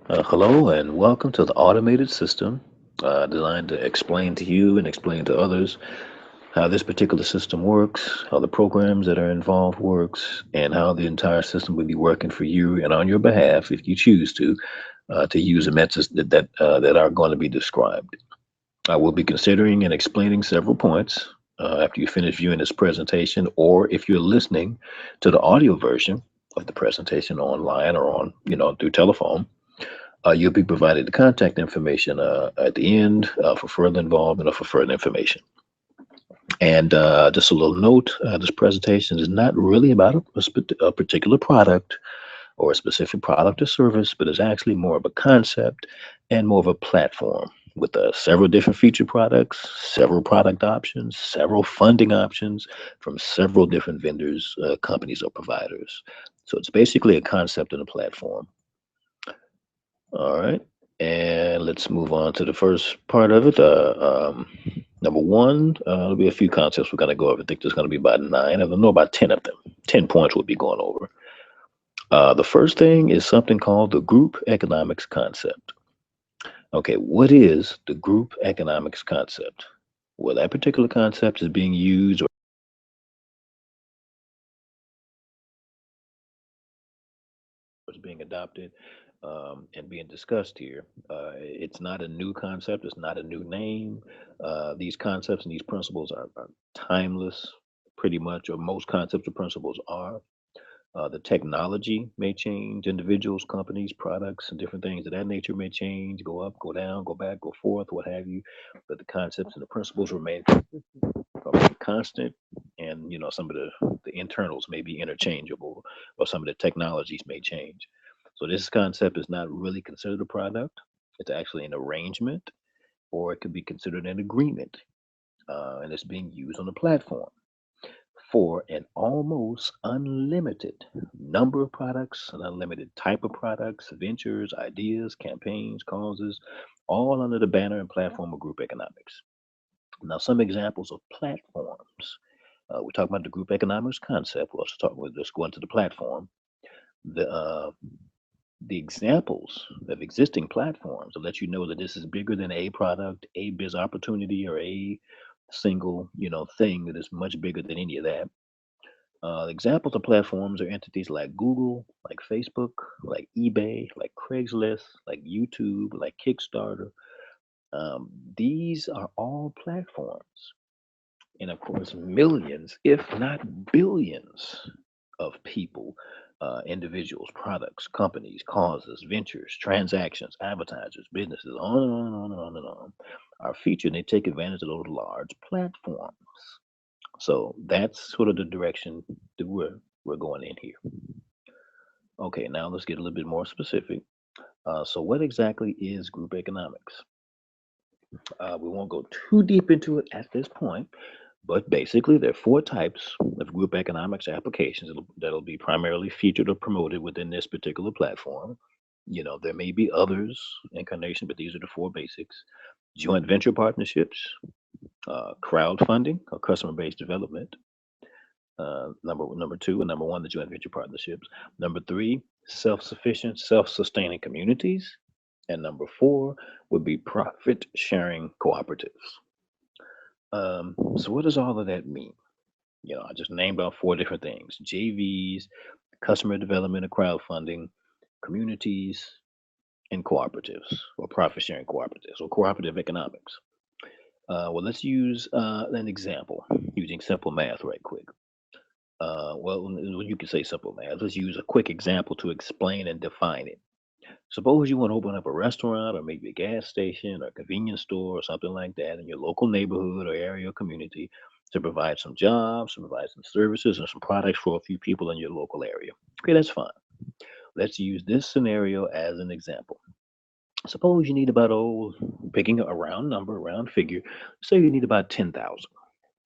Hello and welcome to the automated system designed to explain to you and explain to others how this particular system works, how the programs that are involved works, and how the entire system will be working for you and on your behalf if you choose to use the methods that are going to be described. I will be considering and explaining several points after you finish viewing this presentation, or if you're listening to the audio version of the presentation online or on, through telephone. You'll be provided the contact information at the end for further involvement or for further information. And just a little note, this presentation is not really about a particular product or a specific product or service, but it's actually more of a concept and more of a platform with several different feature products, several product options, several funding options from several different vendors, companies, or providers. So it's basically a concept and a platform. All right. And let's move on to the first part of it. Number one, there'll be a few concepts we're going to go over. I think there's going to be about nine. I don't know about 10 of them. 10 points we'll be going over. The first thing is something called the group economics concept. Okay, what is the group economics concept? Well, that particular concept is being used or is being adopted and being discussed here. It's not a new concept, it's not a new name. These concepts and these principles are timeless, pretty much, or most concepts or principles are. The technology may change, individuals, companies, products, and different things of that nature may change, go up, go down, go back, go forth, what have you. But the concepts and the principles remain constant, and some of the internals may be interchangeable, or some of the technologies may change. So this concept is not really considered a product. It's actually an arrangement, or it could be considered an agreement, and it's being used on a platform for an almost unlimited number of products, an unlimited type of products, ventures, ideas, campaigns, causes, all under the banner and platform of group economics. Now, some examples of platforms. We talk about the group economics concept. We'll also talk. We'll just go into the platform. The the examples of existing platforms to let you know that this is bigger than a product, a biz opportunity, or a single thing that is much bigger than any of that. Examples of platforms are entities like Google, like Facebook, like eBay, like Craigslist, like YouTube, like Kickstarter. These are all platforms. And of course, millions, if not billions, of people, individuals, products, companies, causes, ventures, transactions, advertisers, businesses, on and on and on and on and on, are featured and they take advantage of those large platforms. So that's sort of the direction that we're going in here. Okay, now let's get a little bit more specific. So, what exactly is group economics? We won't go too deep into it at this point, but basically, there are four types of group economics applications that'll be primarily featured or promoted within this particular platform. There may be others incarnation, but these are the four basics: joint venture partnerships, crowdfunding or customer-based development. Number two and number one, the joint venture partnerships. Number three, self-sufficient, self-sustaining communities. And number four would be profit sharing cooperatives. So what does all of that mean? I just named off four different things: JVs, customer development and crowdfunding, communities, and cooperatives or profit sharing cooperatives or cooperative economics. Well, let's use an example using simple math right quick. You can say simple math. Let's use a quick example to explain and define it. Suppose you want to open up a restaurant or maybe a gas station or a convenience store or something like that in your local neighborhood or area or community to provide some jobs, to provide some services and some products for a few people in your local area. Okay, that's fine. Let's use this scenario as an example. Suppose you need about, picking a round number, a round figure, say you need about 10,000,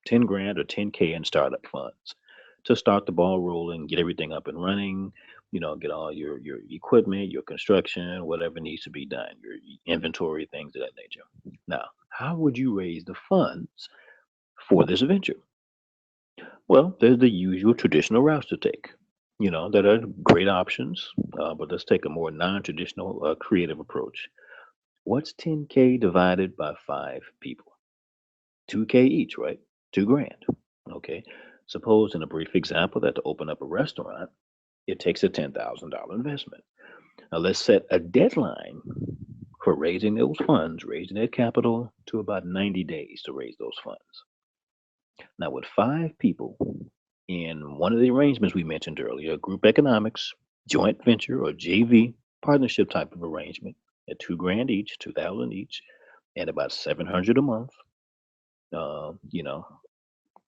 10 grand or 10K in startup funds to start the ball rolling, get everything up and running, get all your equipment, your construction, whatever needs to be done, your inventory, things of that nature. Now, how would you raise the funds for this venture? Well, there's the usual traditional routes to take. that are great options, but let's take a more non-traditional, creative approach. What's 10K divided by five people? 2K each, right? 2 grand. Okay. Suppose in a brief example that to open up a restaurant, it takes a $10,000 investment. Now let's set a deadline for raising those funds, raising that capital to about 90 days to raise those funds. Now, with five people in one of the arrangements we mentioned earlier, group economics, joint venture, or JV partnership type of arrangement at 2 grand each, 2000 each, and about 700 a month, uh, you know,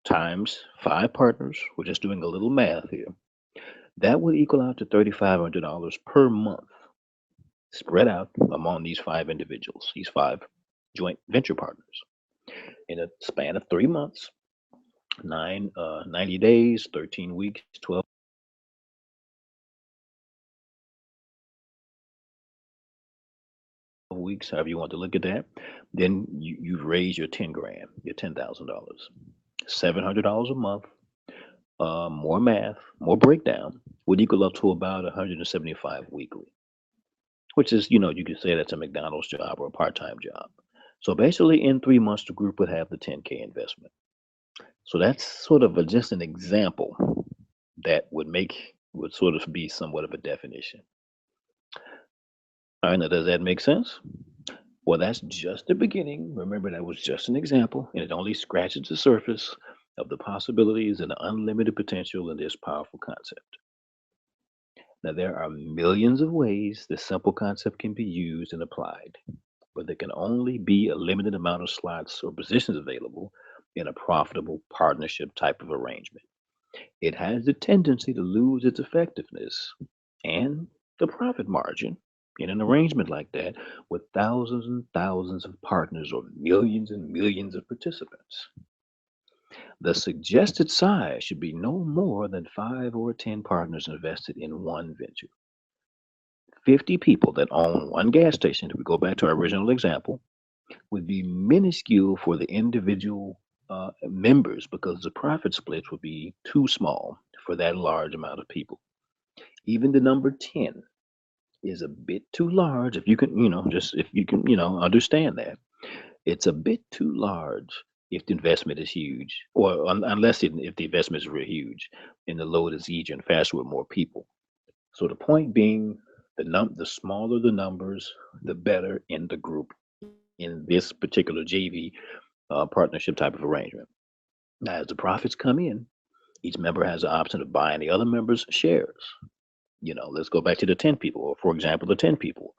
times five partners. We're just doing a little math here. That would equal out to $3,500 per month, spread out among these five individuals, these five joint venture partners, in a span of 3 months, 90 days, 13 weeks, 12 weeks, however you want to look at that. Then you've raised your 10 grand, your $10,000. $700 a month, more math, more breakdown would equal up to about 175 weekly, which is, you could say that's a McDonald's job or a part time job. So basically, in 3 months, the group would have the 10K investment. So that's sort of just an example that would sort of be somewhat of a definition. All right, now does that make sense? Well, that's just the beginning. Remember, that was just an example, and it only scratches the surface of the possibilities and the unlimited potential in this powerful concept. Now, there are millions of ways this simple concept can be used and applied, but there can only be a limited amount of slots or positions available in a profitable partnership type of arrangement. It has the tendency to lose its effectiveness and the profit margin in an arrangement like that with thousands and thousands of partners or millions and millions of participants. The suggested size should be no more than 5 or 10 partners invested in one venture. 50 people that own one gas station, if we go back to our original example, would be minuscule for the individual members because the profit splits would be too small for that large amount of people. Even the number 10 is a bit too large if you can, just if you can, understand that. It's a bit too large if the investment is huge, or unless if the investment is real huge and the load is easier and faster with more people. So the point being, the smaller the numbers, the better in the group in this particular JV partnership type of arrangement. Now, as the profits come in, each member has the option of buying the other member's shares. Let's go back to the 10 people, or for example, the 10 people.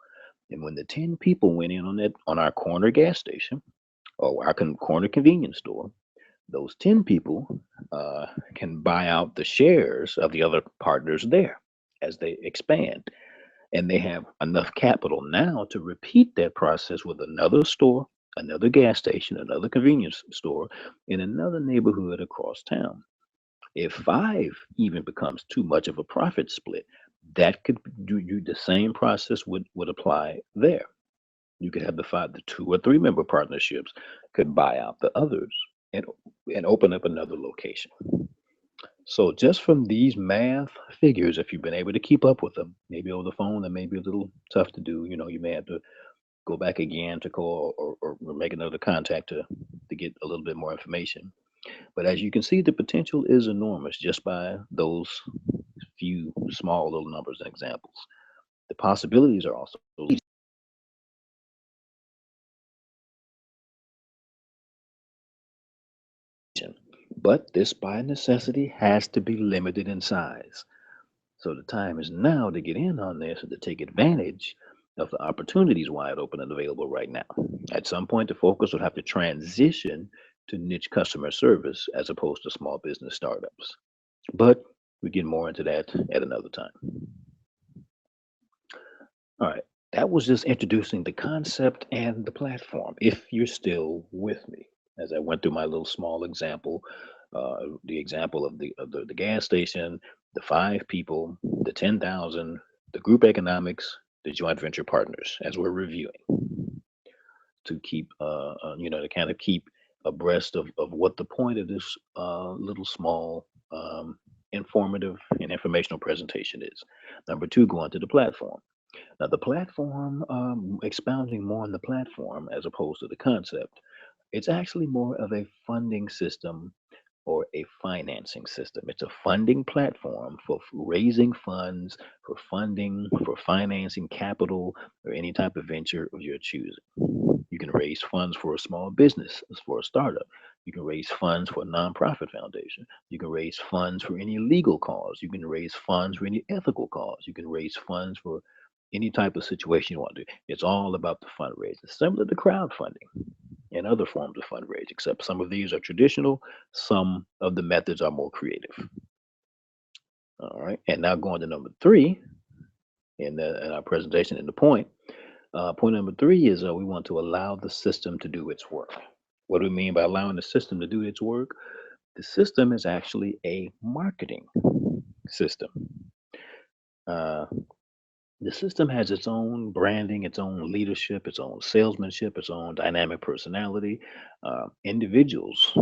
And when the 10 people went in on our corner gas station or our corner convenience store, those 10 people can buy out the shares of the other partners there as they expand. And they have enough capital now to repeat that process with another store, another gas station, another convenience store in another neighborhood across town. If five even becomes too much of a profit split, that could do you the same process would apply there. You could have the 2 or 3 member partnerships could buy out the others and and open up another location. So just from these math figures, if you've been able to keep up with them, maybe over the phone, that may be a little tough to do. You may have to go back again to call or make another contact to get a little bit more information. But as you can see, the potential is enormous just by those few small little numbers and examples. The possibilities are also legion, but this by necessity has to be limited in size. So the time is now to get in on this and to take advantage of the opportunities wide open and available right now. At some point, the focus will have to transition to niche customer service as opposed to small business startups. But we get more into that at another time. All right. That was just introducing the concept and the platform. If you're still with me, as I went through my little small example, the example of the gas station, the five people, the 10,000, the group economics, the joint venture partners, as we're reviewing to keep, to kind of keep abreast of what the point of this little small informative and informational presentation is. Number two, go onto the platform. Now, the platform, expounding more on the platform as opposed to the concept, it's actually more of a funding system or a financing system. It's a funding platform for raising funds, for funding, for financing capital, or any type of venture of your choosing. You can raise funds for a small business, for a startup. You can raise funds for a nonprofit foundation. You can raise funds for any legal cause. You can raise funds for any ethical cause. You can raise funds for any type of situation you want to do. It's all about the fundraising, similar to crowdfunding and other forms of fundraising, except some of these are traditional, some of the methods are more creative. All right. And now going to number three in our presentation and the point. Point number three is we want to allow the system to do its work. What do we mean by allowing the system to do its work? The system is actually a marketing system. Uh, the system has its own branding, its own leadership, its own salesmanship, its own dynamic personality. Individuals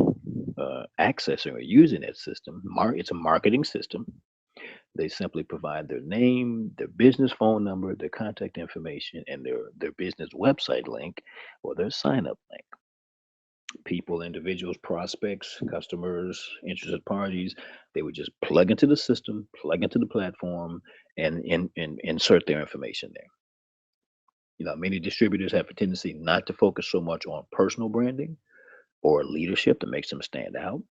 accessing or using that system, it's a marketing system. They simply provide their name, their business phone number, their contact information, and their business website link or their sign up link. People, individuals, prospects, customers, interested parties, they would just plug into the system, plug into the platform, and insert their information there. Many distributors have a tendency not to focus so much on personal branding or leadership that makes them stand out,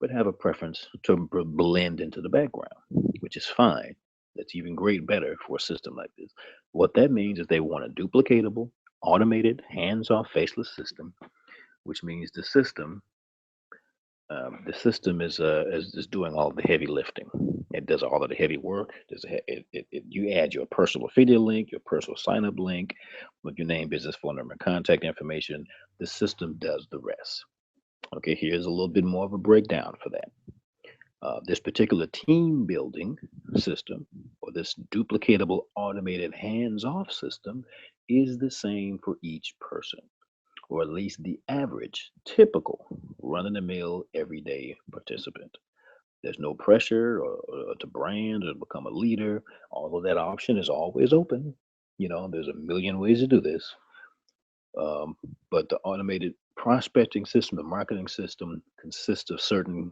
but have a preference to blend into the background, which is fine. That's even better for a system like this. What that means is they want a duplicatable, automated, hands-off, faceless system, which means the system is doing all the heavy lifting. It does all of the heavy work. You add your personal affiliate link, your personal sign up link, with your name, business phone number, contact information. The system does the rest. Okay, here's a little bit more of a breakdown for that. This particular team building system, or this duplicatable, automated, hands off system, is the same for each person, or at least the average, typical, run of the mill, everyday participant. There's no pressure or to brand or become a leader. Although that option is always open. There's a million ways to do this. But the automated prospecting system, the marketing system, consists of certain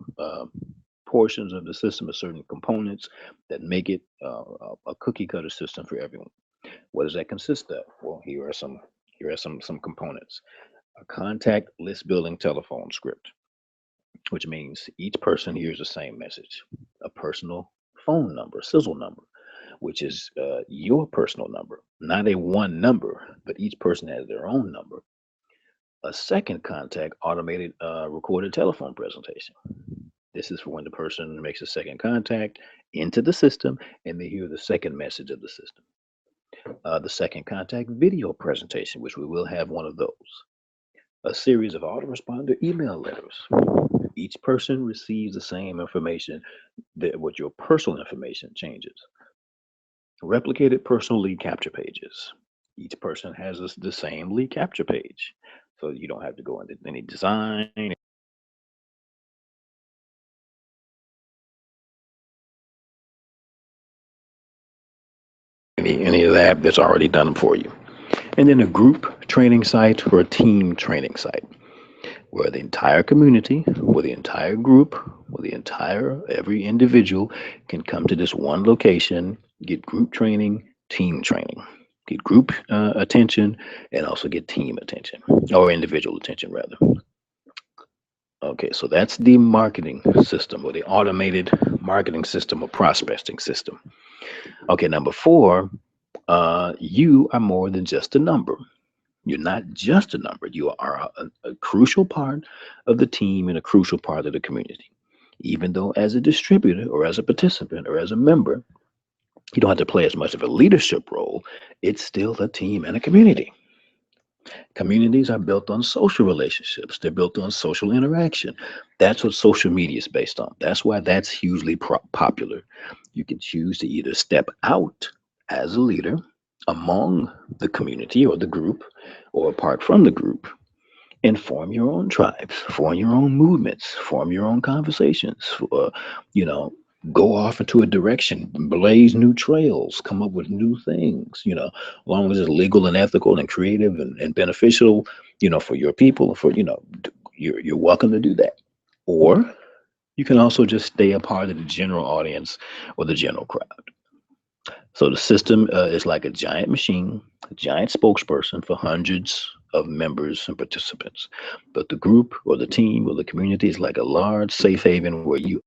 portions of the system, of certain components that make it a cookie cutter system for everyone. What does that consist of? Well, here are some components. A contact list building telephone script, which means each person hears the same message. A personal phone number, sizzle number, which is your personal number, not a one number, but each person has their own number. A second contact automated recorded telephone presentation. This is for when the person makes a second contact into the system and they hear the second message of the system. The second contact video presentation, which we will have one of those. A series of autoresponder email letters. Each person receives the same information that what your personal information changes. Replicated personal lead capture pages. Each person has the same lead capture page. So you don't have to go into any design, any of that. That's already done for you. And then a group training site or a team training site where the entire community, where the entire group, where the entire every individual can come to this one location, get group training, team training, get group attention, and also get team attention or individual attention rather. Okay, so that's the marketing system or the automated marketing system or prospecting system. Okay, number four, you are more than just a number. You're not just a number. You are a crucial part of the team and a crucial part of the community. Even though, as a distributor or as a participant or as a member, you don't have to play as much of a leadership role, it's still a team and a community. Communities are built on social relationships, they're built on social interaction. That's what social media is based on. That's why that's hugely popular. You can choose to either step out as a leader among the community or the group or apart from the group and form your own tribes, form your own movements, form your own conversations, you know, Go off into a direction, blaze new trails, come up with new things, as long as it's legal and ethical and creative and beneficial, for your people, you're welcome to do that. Or you can also just stay a part of the general audience or the general crowd. So the system is like a giant machine, a giant spokesperson for hundreds of members and participants. But the group or the team or the community is like a large safe haven where you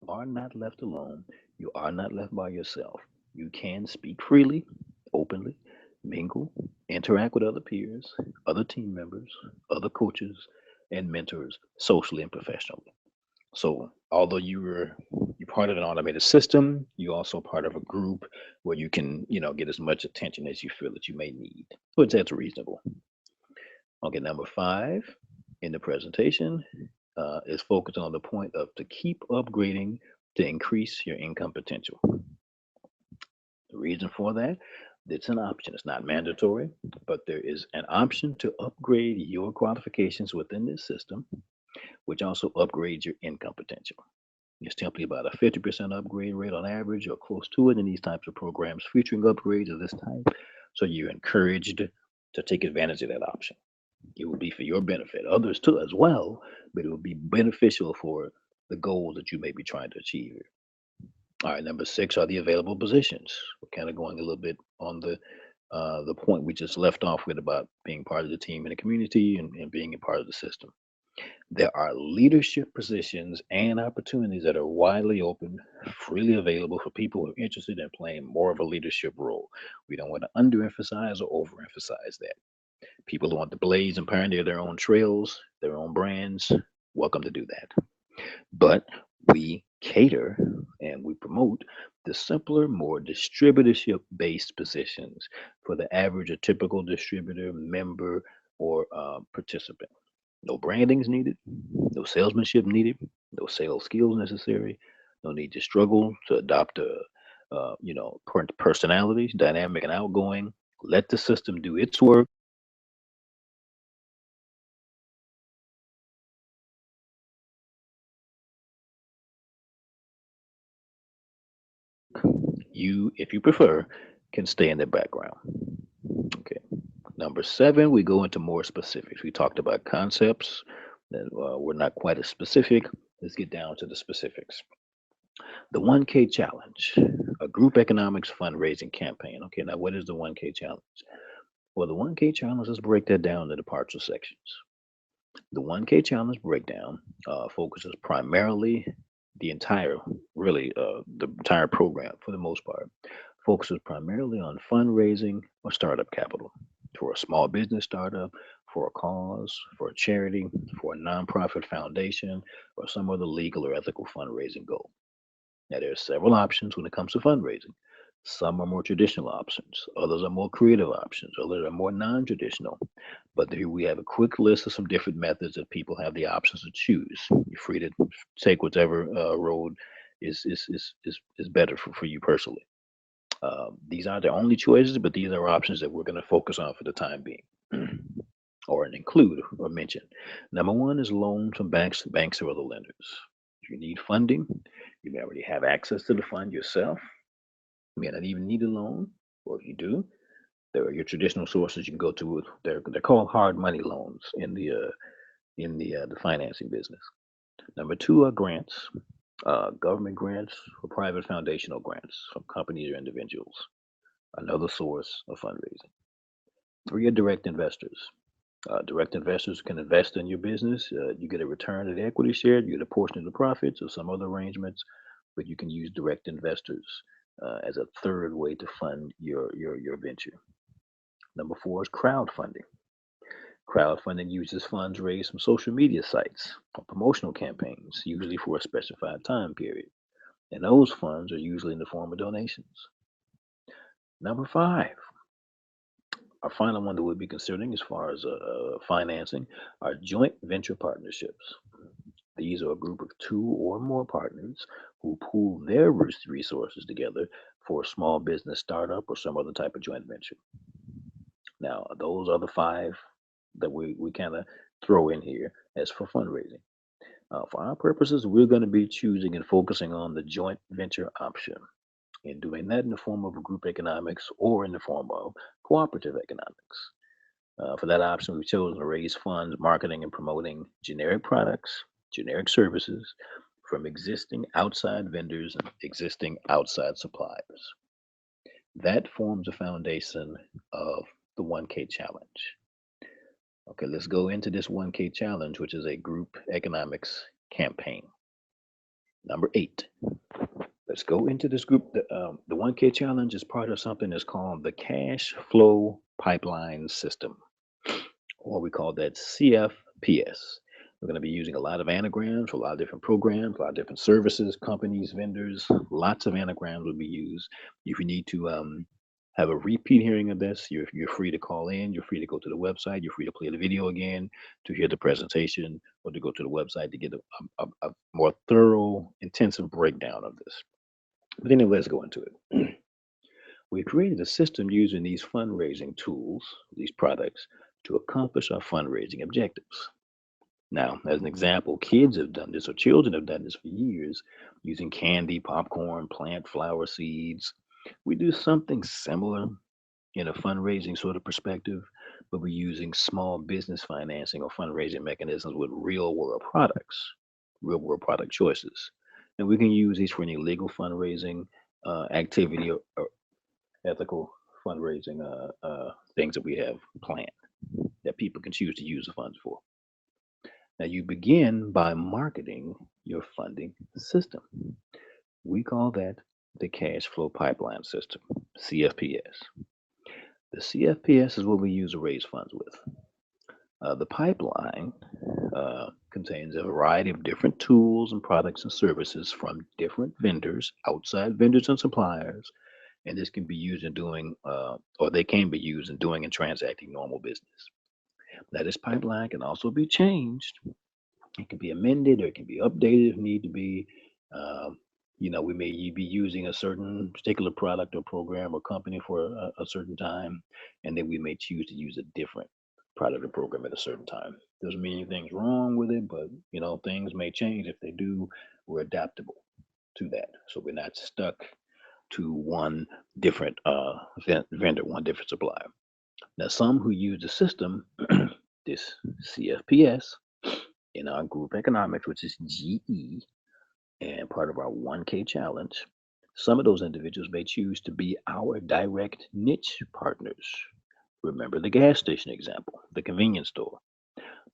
are not left alone. You are not left by yourself. You can speak freely, openly, mingle, interact with other peers, other team members, other coaches, and mentors, socially and professionally. So, although you're part of an automated system, you're also part of a group where you can, get as much attention as you feel that you may need, which that's reasonable. Okay, number five in the presentation is focused on the point of to keep upgrading to increase your income potential. The reason for that, it's an option. It's not mandatory, but there is an option to upgrade your qualifications within this system, which also upgrades your income potential. It's typically about a 50% upgrade rate on average or close to it in these types of programs featuring upgrades of this type. So you're encouraged to take advantage of that option. It will be for your benefit, others too as well, but it will be beneficial for the goals that you may be trying to achieve. All right, number six are the available positions. We're kind of going a little bit on the point we just left off with about being part of the team and the community and being a part of the system. There are leadership positions and opportunities that are widely open, freely available for people who are interested in playing more of a leadership role. We don't want to underemphasize or overemphasize that. People who want to blaze and pioneer their own trails, their own brands, welcome to do that. But we cater and we promote the simpler, more distributorship based positions for the average or typical distributor, member, or participant. No branding is needed, no salesmanship needed, no sales skills necessary, no need to struggle to adopt personalities, dynamic and outgoing. Let the system do its work. You, if you prefer, can stay in the background. Okay. Number seven, we go into more specifics. We talked about concepts that were not quite as specific. Let's get down to the specifics. The 1K challenge, a group economics fundraising campaign. Okay, now what is the 1K challenge? Well, the 1K challenge, let's break that down into partial sections. The 1K challenge breakdown focuses primarily the entire, really, the entire program for the most part, focuses primarily on fundraising or startup capital for a small business startup, for a cause, for a charity, for a nonprofit foundation, or some other legal or ethical fundraising goal. Now, there are several options when it comes to fundraising. Some are more traditional options, others are more creative options, others are more non traditional. But here we have a quick list of some different methods that people have the options to choose. You're free to take whatever road is better for you personally. These aren't the only choices, but these are options that we're going to focus on for the time being, or include or mention. Number one is loans from banks or other lenders. If you need funding, you may already have access to the fund yourself. You may not even need a loan, or if you do, there are your traditional sources you can go to. They're called hard money loans in the financing business. Number two are grants, government grants or private foundational grants from companies or individuals. Another source of fundraising. Three are direct investors. Direct investors can invest in your business. You get a return of the equity share, you get a portion of the profits or some other arrangements, but you can use direct investors as a third way to fund your venture. Number four is crowdfunding. Crowdfunding uses funds raised from social media sites or promotional campaigns, usually for a specified time period. And those funds are usually in the form of donations. Number five, our final one that we'll be considering as far as financing are joint venture partnerships. These are a group of two or more partners who pool their resources together for a small business startup or some other type of joint venture. Now, those are the five that we kind of throw in here as for fundraising. For our purposes, we're going to be choosing and focusing on the joint venture option and doing that in the form of group economics or in the form of cooperative economics. For that option, we've chosen to raise funds marketing and promoting generic products, generic services from existing outside vendors and existing outside suppliers. That forms the foundation of the 1K challenge. Okay, let's go into this 1K challenge, which is a group economics campaign. Number 8. Let's go into this group. The 1K challenge is part of something that's called the cash flow pipeline system, or we call that CFPS. We're going to be using a lot of anagrams for a lot of different programs, a lot of different services, companies, vendors. Lots of anagrams will be used. If you need to have a repeat hearing of this, you're free to call in. You're free to go to the website. You're free to play the video again, to hear the presentation, or to go to the website to get a more thorough, intensive breakdown of this. But anyway, let's go into it. We created a system using these fundraising tools, these products, to accomplish our fundraising objectives. Now, as an example, kids have done this, or children have done this for years, using candy, popcorn, plant flower seeds. We do something similar in a fundraising sort of perspective, but we're using small business financing or fundraising mechanisms with real world products, real world product choices. And we can use these for any legal fundraising activity or ethical fundraising things that we have planned that people can choose to use the funds for. Now, you begin by marketing your funding system. We call that the cash flow pipeline system, CFPS. The CFPS is what we use to raise funds with. The pipeline contains a variety of different tools and products and services from different vendors, outside vendors and suppliers, and this can be used in doing, or they can be used in doing and transacting normal business. Now, this pipeline can also be changed. It can be amended or it can be updated if need to be. Um, we may be using a certain particular product or program or company for a certain time, and then we may choose to use a different product or program at a certain time. Doesn't mean anything's wrong with it, but things may change. If they do, we're adaptable to that, so we're not stuck to one different vendor, one different supplier. Now, some who use the system, this CFPS, in our group economics, which is GE, and part of our 1K challenge, some of those individuals may choose to be our direct niche partners. Remember the gas station example, the convenience store.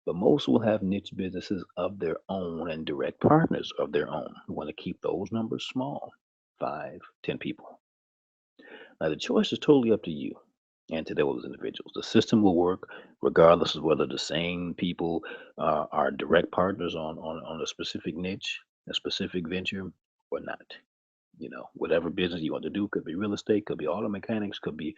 But most will have niche businesses of their own and direct partners of their own. We want to keep those numbers small, 5, 10 people. Now, the choice is totally up to you and to those individuals. The system will work regardless of whether the same people are direct partners on a specific niche, a specific venture, or not. Whatever business you want to do, could be real estate, could be auto mechanics, could be,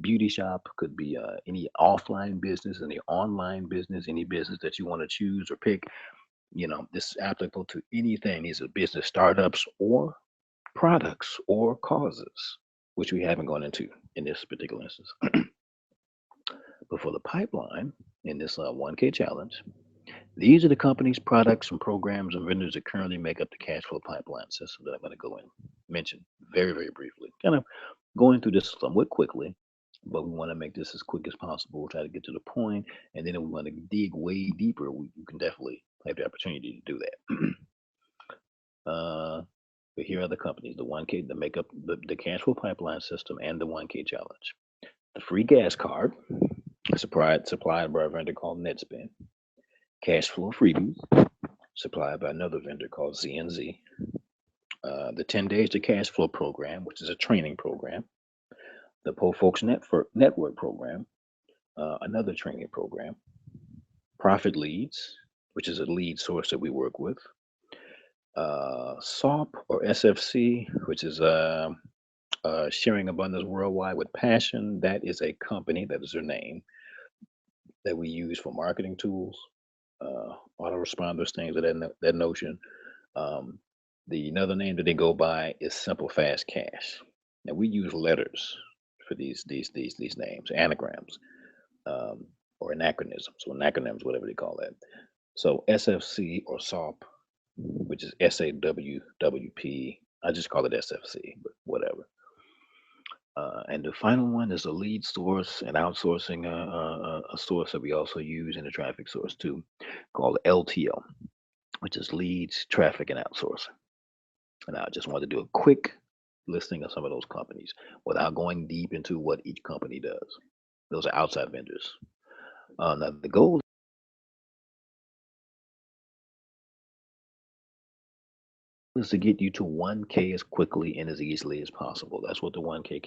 beauty shop, could be any offline business, any online business, any business that you want to choose or pick. This is applicable to anything. These are business startups or products or causes, which we haven't gone into in this particular instance. But for the pipeline in this 1K challenge, these are the companies, products, and programs and vendors that currently make up the cash flow pipeline system that I'm going to go and mention very, very briefly. Kind of going through this somewhat quickly, but we want to make this as quick as possible, try to get to the point, and then if we want to dig way deeper, you can definitely have the opportunity to do that. But here are the companies, the 1K that make up the cash flow pipeline system and the 1K challenge. The free gas card, supplied by a vendor called NetSpend. Cash flow freebies, supplied by another vendor called ZNZ. The 10 Days to Cash Flow program, which is a training program. The Po Folks Network program, another training program. Profit Leads, which is a lead source that we work with. SOP or SFC, which is Sharing Abundance Worldwide with Passion. That is a company, that is their name, that we use for marketing tools, autoresponders, things of that notion. The another name that they go by is Simple Fast Cash. Now we use letters for these names, anagrams. Um, or an acronym. So an acronyms, whatever they call that. So SFC or SOP, which is SAWWP. I just call it SFC, but whatever. And the final one is a lead source and outsourcing, a source that we also use in the traffic source too, called LTO, which is leads, traffic, and outsourcing. And I just wanted to do a quick listing of some of those companies without going deep into what each company does. Those are outside vendors. Now, the goal is to get you to 1K as quickly and as easily as possible. That's what the 1K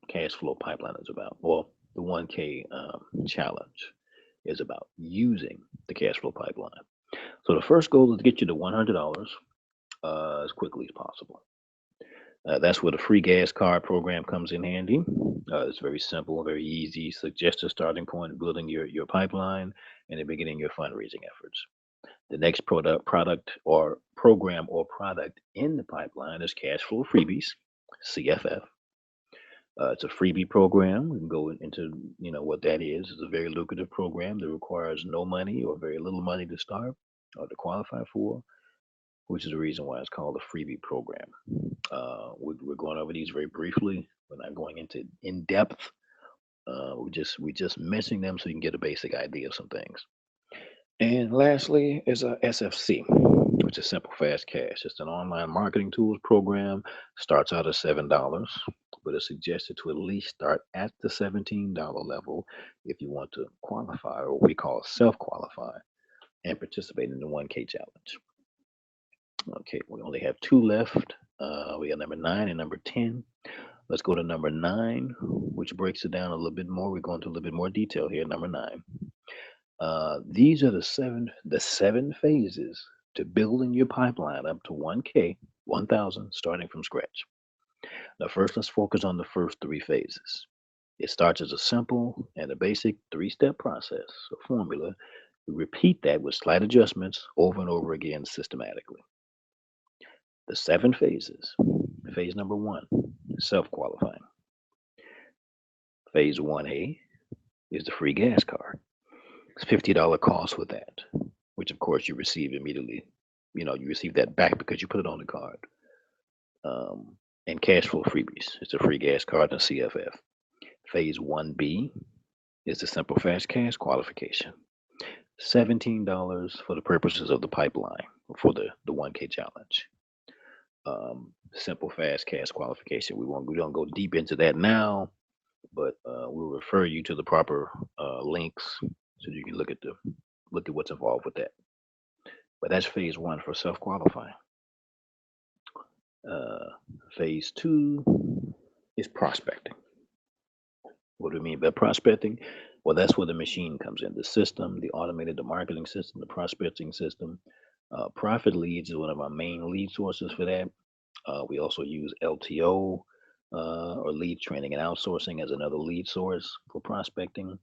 cash flow pipeline is about. Well, the 1K challenge is about using the cash flow pipeline. So the first goal is to get you to $100 as quickly as possible. That's where the free gas card program comes in handy. It's very simple, very easy. Suggested starting point, building your pipeline, and then beginning your fundraising efforts. The next product or program or product in the pipeline is Cash Flow Freebies, CFF. It's a freebie program. We can go into what that is. It's a very lucrative program that requires no money or very little money to start or to qualify for, which is the reason why it's called a freebie program. We're going over these very briefly. We're not going into in depth. We just mentioning them so you can get a basic idea of some things. And lastly is a SFC, which is Simple Fast Cash. It's an online marketing tools program. Starts out at $7, but it's suggested to at least start at the $17 level if you want to qualify, or what we call self-qualify, and participate in the 1K challenge. Okay, we only have two left. We got number 9 and number 10. Let's go to number 9, which breaks it down a little bit more. We're going to a little bit more detail here. Number 9. These are the seven phases to building your pipeline up to 1K, 1,000, starting from scratch. Now, first, let's focus on the first 3 phases. It starts as a simple and a basic 3-step process, a formula. We repeat that with slight adjustments over and over again systematically. The 7 phases. Phase number 1, self-qualifying. Phase 1A is the free gas card. It's $50 cost with that, which of course you receive immediately. You receive that back because you put it on the card. And cash flow freebies. It's a free gas card and CFF. Phase 1B is the simple fast cash qualification. $17 for the purposes of the pipeline for the 1K challenge. Simple fast cash qualification. We don't go deep into that now, but we'll refer you to the proper links so you can look at what's involved with that. But that's phase 1 for self-qualifying. Phase 2 is prospecting. What do we mean by prospecting? Well, that's where the machine comes in. The system, the marketing system, the prospecting system. Profit Leads is one of our main lead sources for that. We also use LTO or lead training and outsourcing as another lead source for prospecting.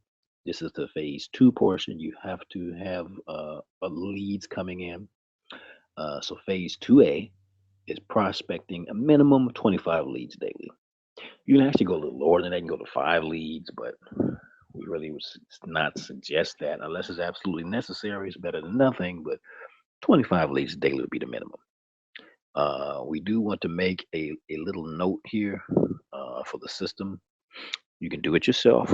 This is the phase 2 portion. You have to have leads coming in. So phase 2A is prospecting a minimum of 25 leads daily. You can actually go a little lower than that. You can go to 5 leads, but we really would not suggest that unless it's absolutely necessary. It's better than nothing, but 25 leads daily would be the minimum. We do want to make a little note here for the system. You can do it yourself,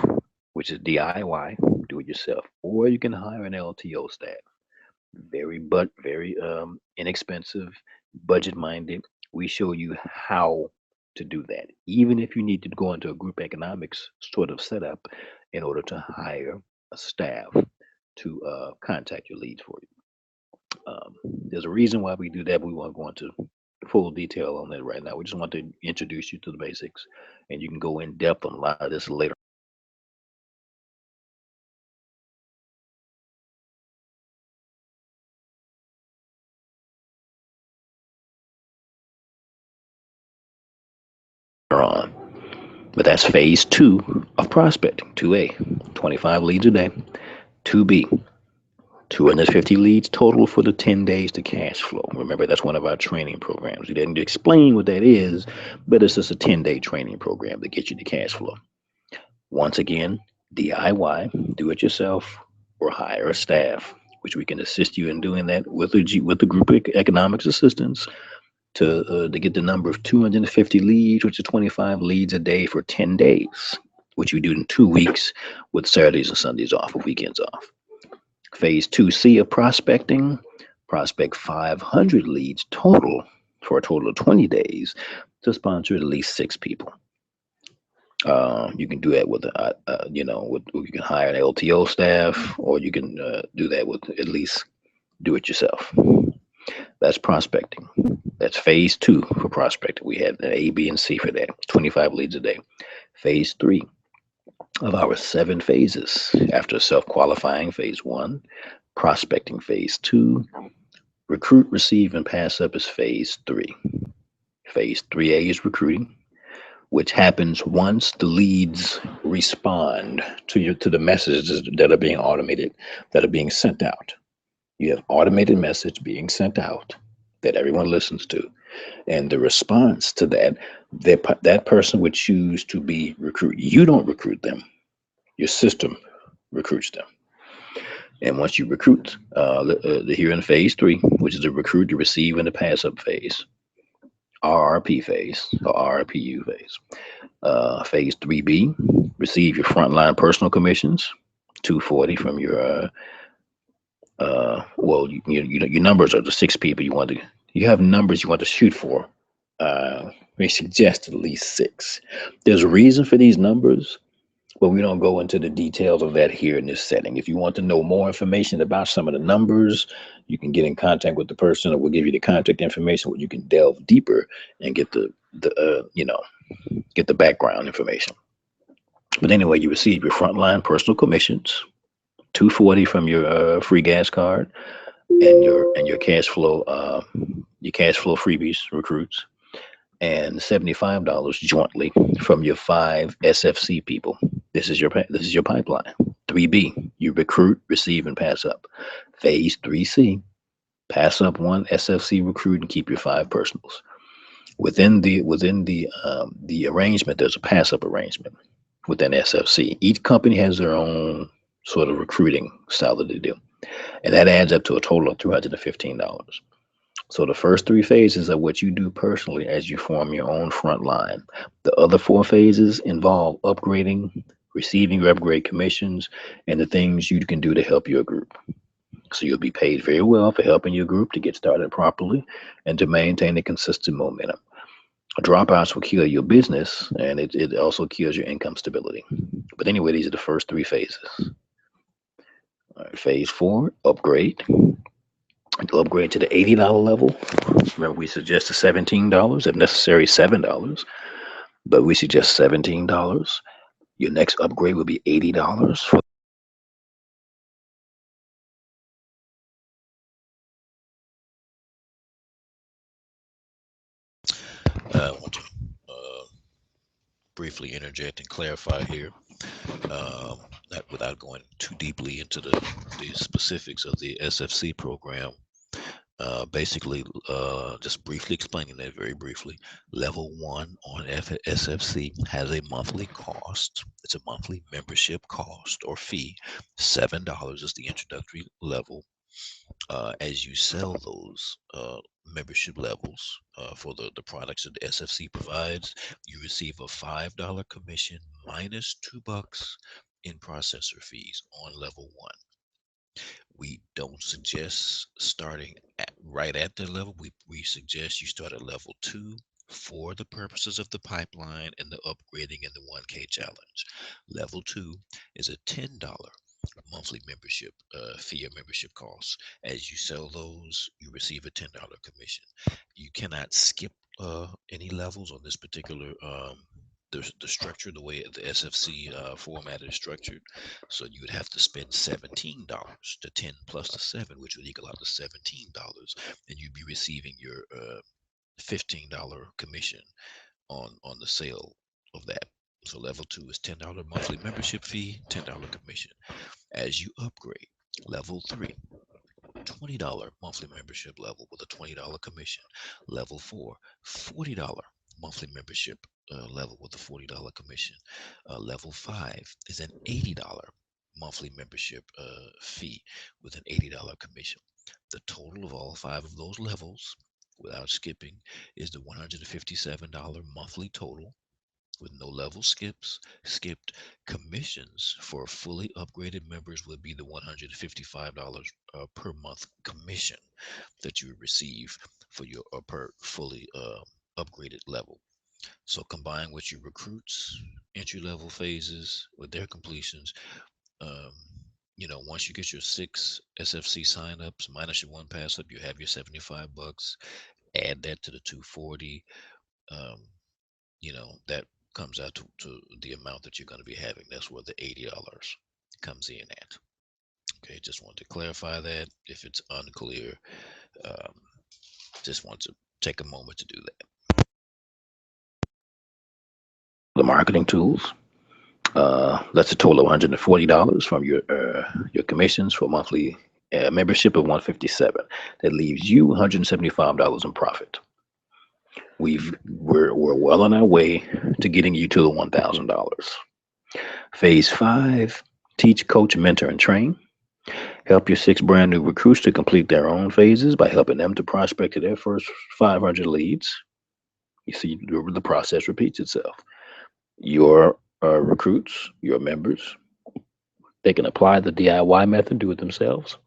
which is DIY, do it yourself, or you can hire an LTO staff. Very inexpensive, budget minded. We show you how to do that, even if you need to go into a group economics sort of setup in order to hire a staff to contact your leads for you. There's a reason why we do that. We won't go into full detail on that right now. We just want to introduce you to the basics, and you can go in depth on a lot of this later on. But that's phase 2 of prospecting. 2A, 25 leads a day. 2B, 250 leads total for the 10 days to cash flow. Remember, that's one of our training programs. We didn't explain what that is, but it's just a 10-day training program to get you to cash flow. Once again, DIY, do it yourself, or hire a staff, which we can assist you in doing that with the group economics assistance to get the number of 250 leads, which is 25 leads a day for 10 days, which we do in 2 weeks with Saturdays and Sundays off, or weekends off. Phase 2C of prospecting, prospect 500 leads total for a total of 20 days to sponsor at least 6 people. You can do that with, you can hire an LTO staff, or you can do that with at least do it yourself. That's prospecting. That's phase 2 for prospecting. We have an A, B, and C for that. 25 leads a day. Phase 3 of our 7 phases after self qualifying phase 1, prospecting phase 2, recruit, receive, and pass up is phase 3. Phase 3A is recruiting, which happens once the leads respond to the messages that are being automated, that are being sent out. You have automated message being sent out that everyone listens to, and the response to that person would choose to be recruit. You don't recruit them; your system recruits them. And once you recruit, here in phase 3, which is the recruit, the receive, and the pass up phase, RRP phase or RRPU phase. Phase 3B, receive your frontline personal commissions, 240 from your your numbers are the 6 people you want to. You have numbers you want to shoot for. We suggest at least 6. There's a reason for these numbers, but we don't go into the details of that here in this setting. If you want to know more information about some of the numbers, you can get in contact with the person, or we'll give you the contact information where you can delve deeper and get get the background information. But anyway, you receive your frontline personal commissions, 240 from your free gas card, and your cash flow freebies recruits, and $75 jointly from your 5 SFC people. This is your pipeline. 3B, you recruit, receive, and pass up. Phase 3C, pass up 1 SFC recruit and keep your 5 personals. Within the arrangement, there's a pass up arrangement within SFC. Each company has their own sort of recruiting style that they do, and that adds up to a total of $315. So the first 3 phases are what you do personally as you form your own front line. The other 4 phases involve upgrading, receiving your upgrade commissions, and the things you can do to help your group. So you'll be paid very well for helping your group to get started properly and to maintain a consistent momentum. Dropouts will kill your business, and it also kills your income stability. But anyway, these are the first 3 phases. All right, phase 4, upgrade. To upgrade to the $80 level. Remember, we suggest the $17, if necessary, $7, but we suggest $17. Your next upgrade will be $80 for. I want to uh, briefly interject and clarify here, not without going too deeply into the specifics of the SFC program. Basically, just briefly explaining that very briefly. Level 1 on SFC has a monthly cost. It's a monthly membership cost or fee. $7 is the introductory level. As you sell those membership levels for the products that the SFC provides, you receive a $5 commission minus $2 in processor fees on level 1. We don't suggest starting right at that level. We suggest you start at level 2 for the purposes of the pipeline and the upgrading in the 1K challenge. Level 2 is a $10 monthly membership fee or membership costs. As you sell those, you receive a $10 commission. You cannot skip any levels on this particular the structure, the way the SFC format is structured. So you would have to spend $17 to 10 plus the 7, which would equal out to $17, and you'd be receiving your $15 commission on the sale of that. So level 2 is $10 monthly membership fee, $10 commission. As you upgrade, level 3, $20 monthly membership level with a $20 commission. Level 4, $40 monthly membership level with a $40 commission. Level 5 is an $80 monthly membership fee with an $80 commission. The total of all five of those levels, without skipping, is the $157 monthly total with no level skipped. Commissions for fully upgraded members would be the $155 per month commission that you would receive for your per fully upgraded level. So combine with your recruits entry level phases with their completions. um, once you get your 6 SFC signups minus your one pass up, you have your $75. Add that to the 240. um, that comes out to the amount that you're going to be having. That's where the $80 comes in at. Okay, just want to clarify that if it's unclear. um, just want to take a moment to do that. The marketing tools. That's a total of $140 from your commissions for monthly membership of 157. That leaves you $175 in profit. We're well on our way to getting you to the $1,000. Phase 5: teach, coach, mentor, and train. Help your 6 brand new recruits to complete their own phases by helping them to prospect to their first 500 leads. You see, the process repeats itself. Your recruits, your members, they can apply the DIY method, do it themselves,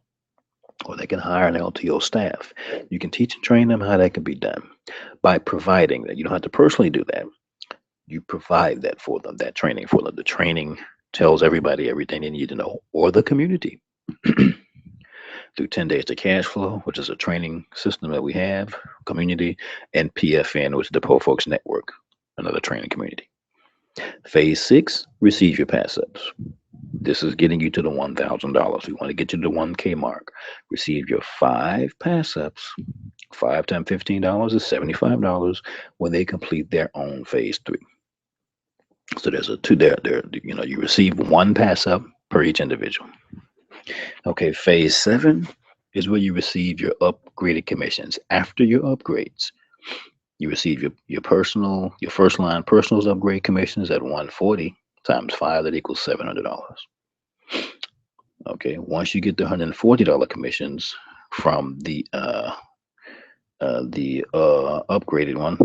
or they can hire an LTO staff. You can teach and train them how that can be done by providing that. You don't have to personally do that. You provide that for them, that training for them. The training tells everybody everything they need to know, or the community. Through 10 Days to Cash Flow, which is a training system that we have, community, and PFN, which is the Poor Folks Network, another training community. Phase 6: receive your pass ups. This is getting you to the $1,000. We want to get you to the 1K mark. Receive your 5 pass ups. 5 times $15 is $75 when they complete their own phase 3. So there's a two there. You receive 1 pass up per each individual. Okay, phase 7 is where you receive your upgraded commissions. After your upgrades, you receive your first line personals upgrade commissions at 140 times 5, that equals $700. Okay, once you get the $140 commissions from the upgraded one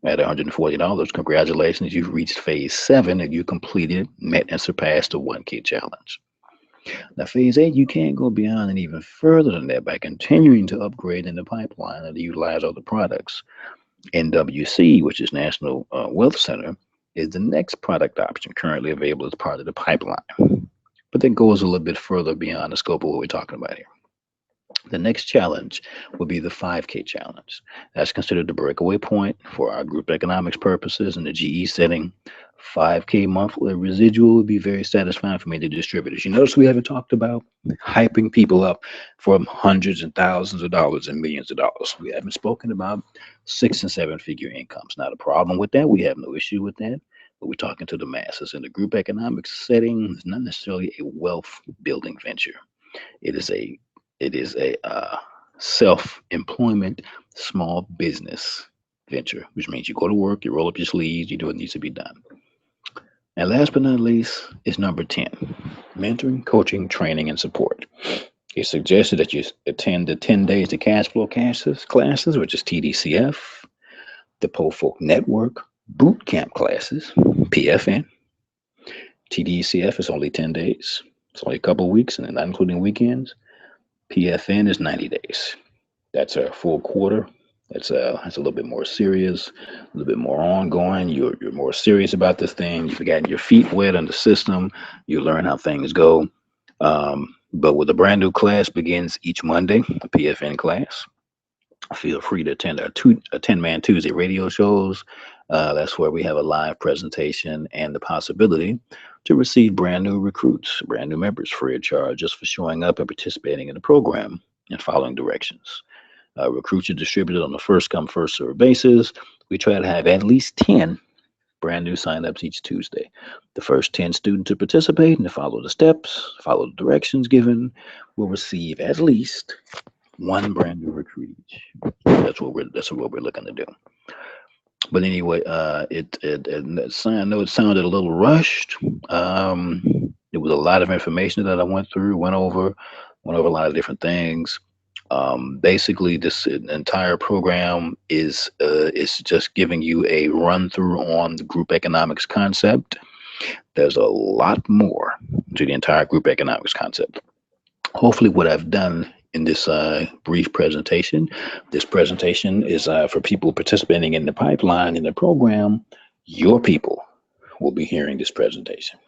at $140, congratulations, you've reached phase 7 and you completed, met, and surpassed the 1K challenge. Now, phase 8, you can't go beyond and even further than that by continuing to upgrade in the pipeline and to utilize other products. NWC, which is National Wealth Center, is the next product option currently available as part of the pipeline. But that goes a little bit further beyond the scope of what we're talking about here. The next challenge will be the 5K challenge. That's considered the breakaway point for our group economics purposes in the GE setting. 5K monthly residual would be very satisfying for me to distributors. You notice we haven't talked about hyping people up from hundreds and thousands of dollars and millions of dollars. We haven't spoken about 6 and 7 figure incomes. Not a problem with that. We have no issue with that. But we're talking to the masses. In the group economics setting, it's not necessarily a wealth building venture. It is a self-employment small business venture, which means you go to work, you roll up your sleeves, you do what needs to be done. And last but not least is number 10: mentoring, coaching, training, and support. It's suggested that you attend the 10 Days to Cash Flow classes, which is TDCF, the POFOC Network Boot Camp classes, PFN. TDCF is only 10 days. It's only a couple of weeks, and not including weekends. PFN is 90 days. That's a full quarter. It's a little bit more serious, a little bit more ongoing. You're more serious about this thing. You've gotten your feet wet on the system. You learn how things go. But with a brand new class begins each Monday, a PFN class. Feel free to attend our 10-man Tuesday radio shows. That's where we have a live presentation and the possibility to receive brand new recruits, brand new members free of charge just for showing up and participating in the program and following directions. Recruits are distributed on a first come, first served basis. We try to have at least 10 brand new signups each Tuesday. The first 10 students to participate and to follow the steps, follow the directions given, will receive at least 1 brand new recruit each. That's what we're looking to do. But anyway, I know it sounded a little rushed. It was a lot of information that I went over a lot of different things. Basically, this entire program is just giving you a run through on the group economics concept. There's a lot more to the entire group economics concept. Hopefully, what I've done in this brief presentation, this presentation is for people participating in the pipeline in the program. Your people will be hearing this presentation.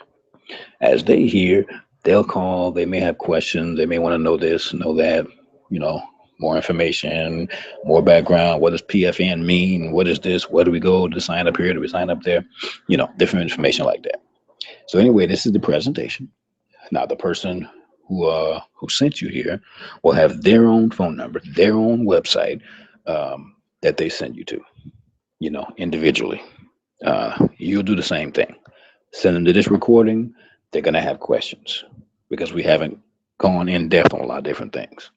As they hear, they'll call, they may have questions, they may want to know this, know that, you know, more information, more background. What does PFN mean? What is this? Where do we go to sign up here? Do we sign up there? Different information like that. So anyway, this is the presentation. Now the person who sent you here will have their own phone number, their own website that they send you to, individually. You'll do the same thing. Send them to this recording. They're gonna have questions because we haven't gone in depth on a lot of different things.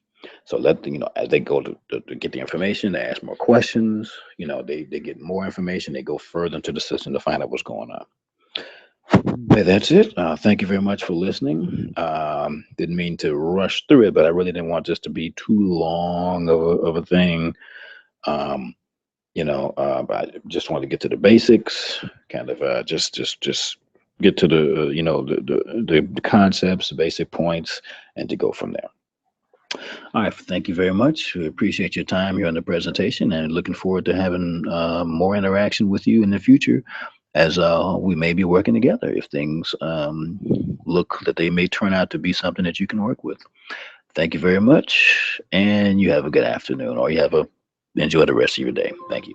So let them, as they go to get the information, they ask more questions. They get more information. They go further into the system to find out what's going on. But that's it. Thank you very much for listening. Didn't mean to rush through it, but I really didn't want this to be too long of a thing. Um, but I just wanted to get to the basics, kind of just get to the the concepts, the basic points, and to go from there. All right, thank you very much. We appreciate your time here on the presentation, and looking forward to having more interaction with you in the future as we may be working together if things look that they may turn out to be something that you can work with. Thank you very much, and you have a good afternoon, or you have a enjoy the rest of your day. Thank you.